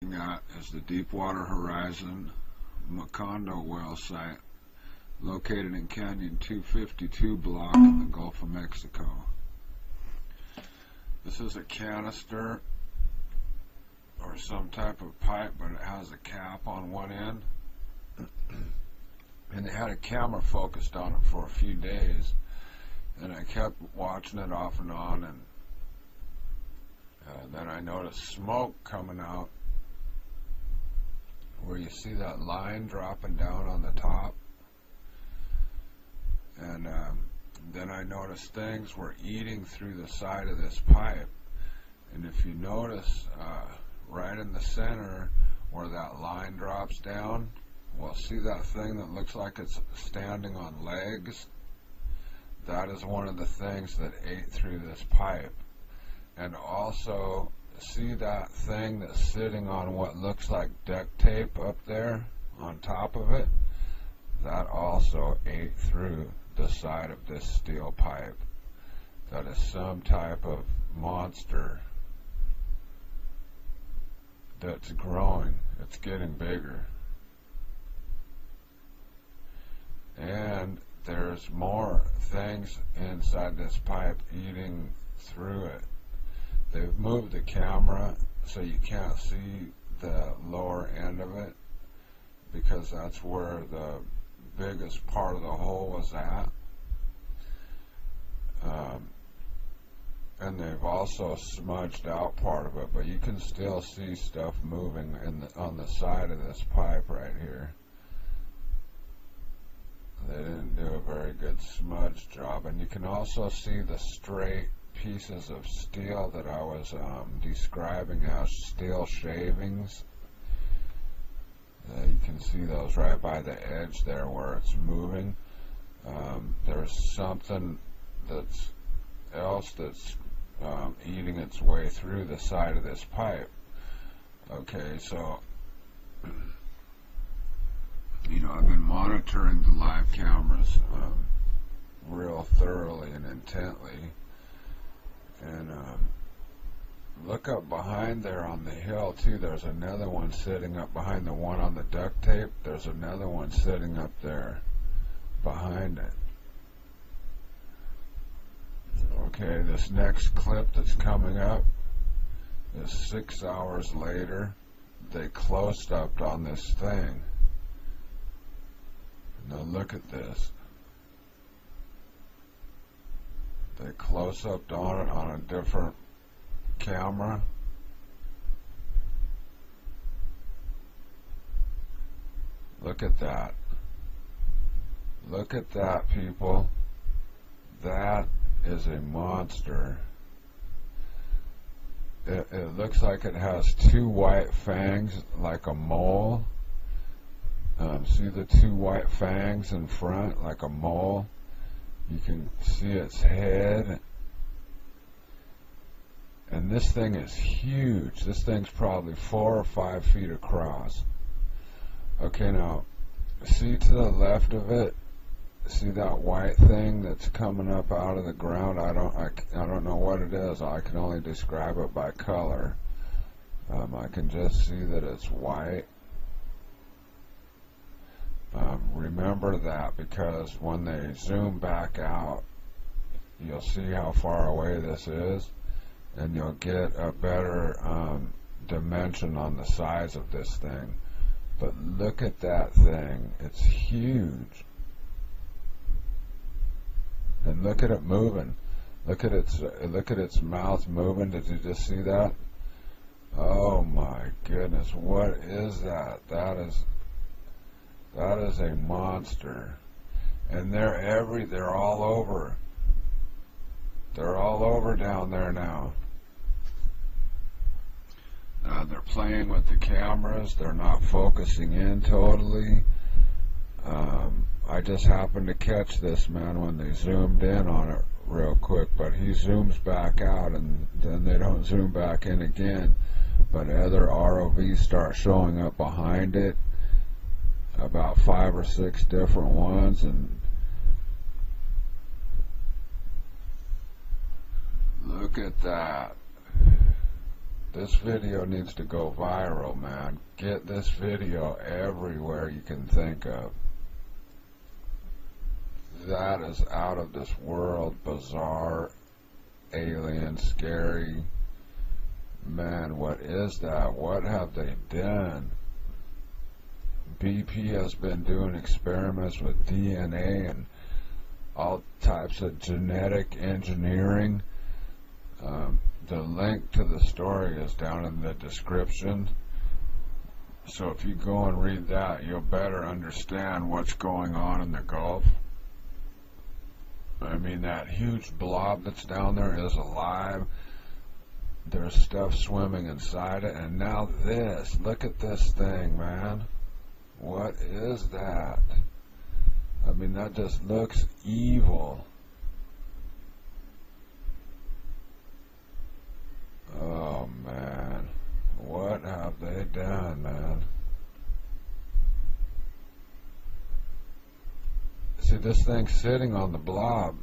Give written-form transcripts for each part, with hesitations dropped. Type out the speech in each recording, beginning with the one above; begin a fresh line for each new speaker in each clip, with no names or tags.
At is the Deepwater Horizon Macondo well site located in Canyon 252 block in the Gulf of Mexico. This is a canister or some type of pipe, but it has a cap on one end, and they had a camera focused on it for a few days, and I kept watching it off and on, and then I noticed smoke coming out where you see that line dropping down on the top, and then I noticed things were eating through the side of this pipe. And if you notice right in the center where that line drops down, well, see that thing that looks like it's standing on legs? That is one of the things that ate through this pipe. And also, see that thing that's sitting on what looks like duct tape up there on top of it? That also ate through the side of this steel pipe. That is some type of monster that's growing. It's getting bigger. And there's more things inside this pipe eating through it. They've moved the camera so you can't see the lower end of it, because that's where the biggest part of the hole was at. And they've also smudged out part of it, but you can still see stuff moving on the side of this pipe right here. They didn't do a very good smudge job, and you can also see the straight pieces of steel that I was describing as steel shavings. You can see those right by the edge there where it's moving. There's something else that's eating its way through the side of this pipe. Okay, so I've been monitoring the live cameras real thoroughly and intently. And look up behind there on the hill too. There's another one sitting up behind the one on the duct tape. There's another one sitting up there behind it. Okay, this next clip that's coming up is 6 hours later. They close-upped on this thing. Now look at this. They close-upped on it on a different camera. Look at that. Look at that, people. That is a monster. It looks like it has two white fangs like a mole. See the two white fangs in front like a mole? You can see its head. And this thing is huge. This thing's probably 4 or 5 feet across. Okay, now, see to the left of it? See that white thing that's coming up out of the ground? I don't know what it is. I can only describe it by color. I can just see that it's white. Remember that, because when they zoom back out, you'll see how far away this is, and you'll get a better dimension on the size of this thing. But look at that thing. It's huge. And look at it moving. Look at its mouth moving. Did you just see that? Oh my goodness, what is that? That is a monster. And they're all over. They're all over down there now. They're playing with the cameras. They're not focusing in totally. I just happened to catch this, man, when they zoomed in on it real quick, but he zooms back out and then they don't zoom back in again. But other ROVs start showing up behind it, about 5 or 6 different ones, and look at that. This video needs to go viral, man. Get this video everywhere you can think of. That is out of this world, bizarre, alien, scary. Man, what is that? What have they done? BP has been doing experiments with DNA and all types of genetic engineering. The link to the story is down in the description. So if you go and read that, you'll better understand what's going on in the Gulf. I mean, that huge blob that's down there is alive. There's stuff swimming inside it. And now this. Look at this thing, man. What is that? I mean, that just looks evil. Oh, man. What have they done, man? See, this thing's sitting on the blob.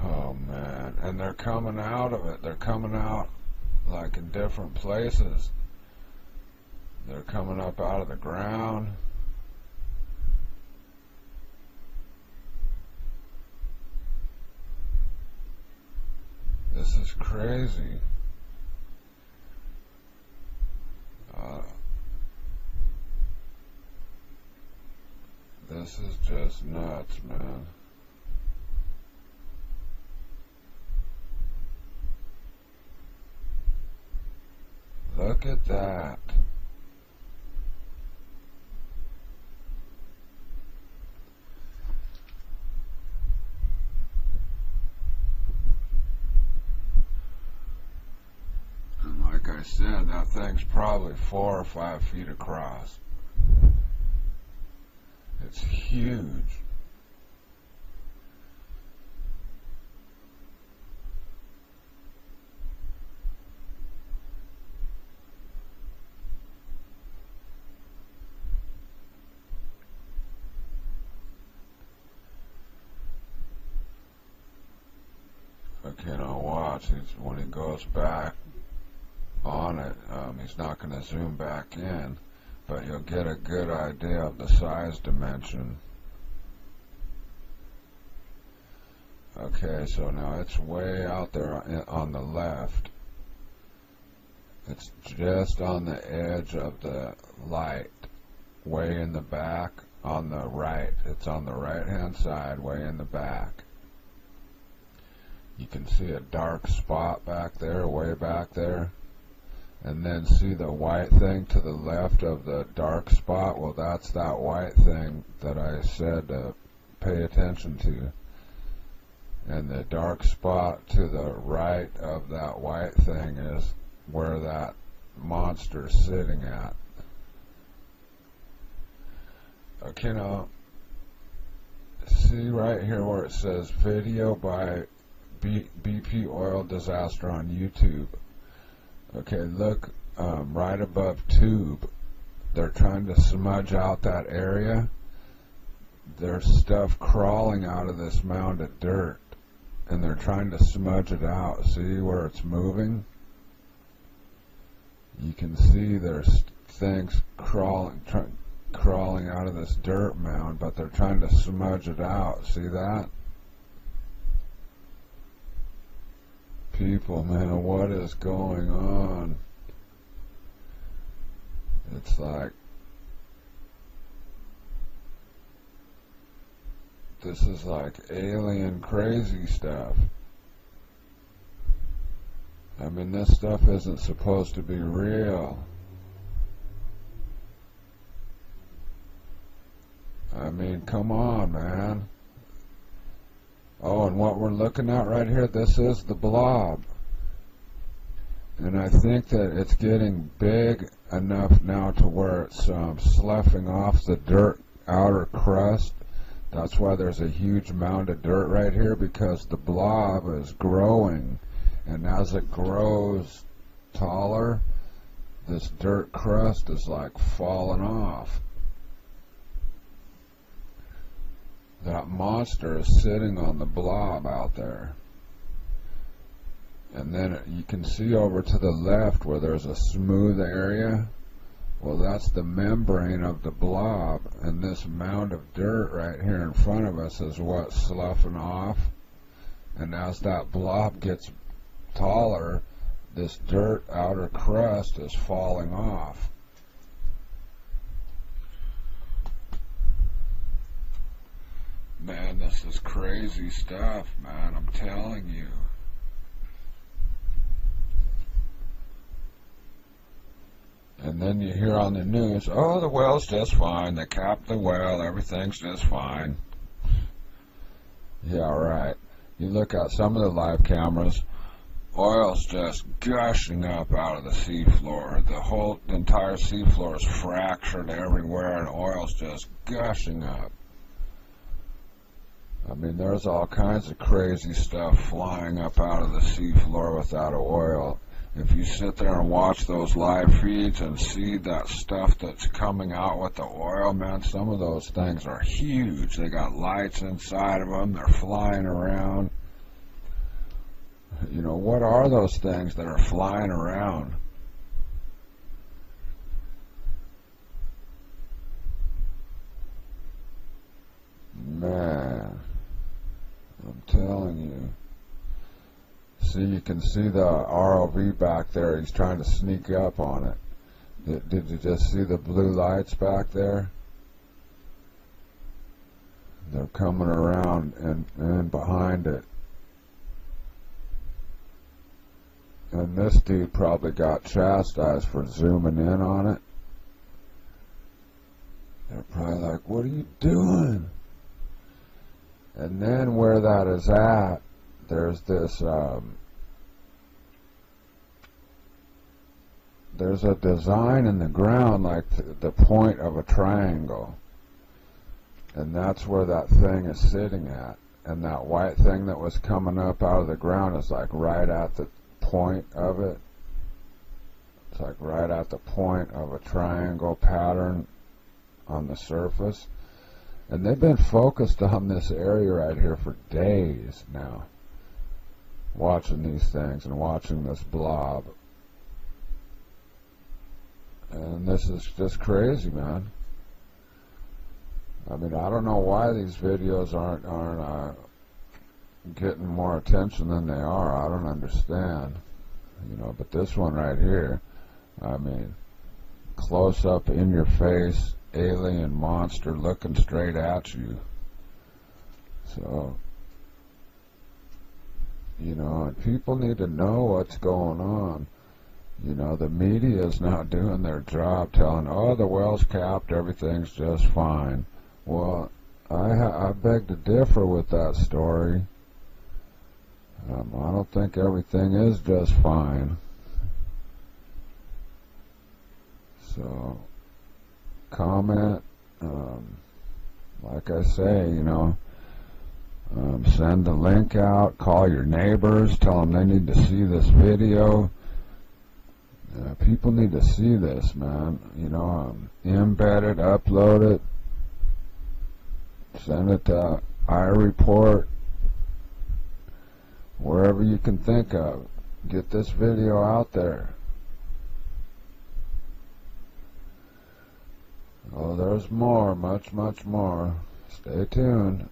Oh, man. And they're coming out of it. They're coming out like in different places. They're coming up out of the ground. This is crazy. This is just nuts, man. Look at that. And like I said, that thing's probably 4 or 5 feet across. It's huge. Okay, now watch. When he goes back on it, he's not going to zoom back in, but you'll get a good idea of the size dimension. Okay, so now it's way out there on the left. It's just on the edge of the light, way in the back on the right. It's on the right-hand side, way in the back. You can see a dark spot back there, way back there. And then see the white thing to the left of the dark spot? Well, that's that white thing that I said to pay attention to. And the dark spot to the right of that white thing is where that monster's sitting at. Okay, now, see right here where it says video by BeePeeOilDisaster on YouTube. Okay, look right above tube. They're trying to smudge out that area. There's stuff crawling out of this mound of dirt, and they're trying to smudge it out. See where it's moving? You can see there's things crawling out of this dirt mound, but they're trying to smudge it out. See that? People, man, what is going on? It's like, this is like alien crazy stuff. I mean, this stuff isn't supposed to be real. I mean, come on, man. Oh, and what we're looking at right here, this is the blob. And I think that it's getting big enough now to where it's sloughing off the dirt outer crust. That's why there's a huge mound of dirt right here, because the blob is growing. And as it grows taller, this dirt crust is like falling off. that monster is sitting on the blob out there. And then you can see over to the left where there's a smooth area. Well, that's the membrane of the blob, and this mound of dirt right here in front of us is what's sloughing off. And as that blob gets taller, this dirt outer crust is falling off. Man, this is crazy stuff, man, I'm telling you. And then you hear on the news, oh, the well's just fine, they capped the well, everything's just fine. Yeah, right. You look at some of the live cameras, oil's just gushing up out of the seafloor. The entire seafloor is fractured everywhere, and oil's just gushing up. I mean, there's all kinds of crazy stuff flying up out of the seafloor without oil. If you sit there and watch those live feeds and see that stuff that's coming out with the oil, man, some of those things are huge. They got lights inside of them. They're flying around. You know, what are those things that are flying around? Man, I'm telling you. See, you can see the ROV back there. He's trying to sneak up on it. Did you just see the blue lights back there? They're coming around and behind it. And this dude probably got chastised for zooming in on it. They're probably like, what are you doing? And then where that is at, there's this, there's a design in the ground like the point of a triangle. And that's where that thing is sitting at. And that white thing that was coming up out of the ground is like right at the point of it. It's like right at the point of a triangle pattern on the surface. And they've been focused on this area right here for days now, watching these things and watching this blob. And this is just crazy, man. I mean, I don't know why these videos aren't getting more attention than they are. I don't understand, you know. But this one right here, I mean, close up in your face, alien monster looking straight at you. So, you know, and people need to know what's going on. You know, the media is not doing their job telling, oh, the well's capped, everything's just fine. Well, I beg to differ with that story. I don't think everything is just fine. So, comment, like I say, you know, send the link out, call your neighbors, tell them they need to see this video. People need to see this, man. You know, embed it, upload it, send it to iReport, wherever you can think of. Get this video out there. Oh, there's more, much more. Stay tuned.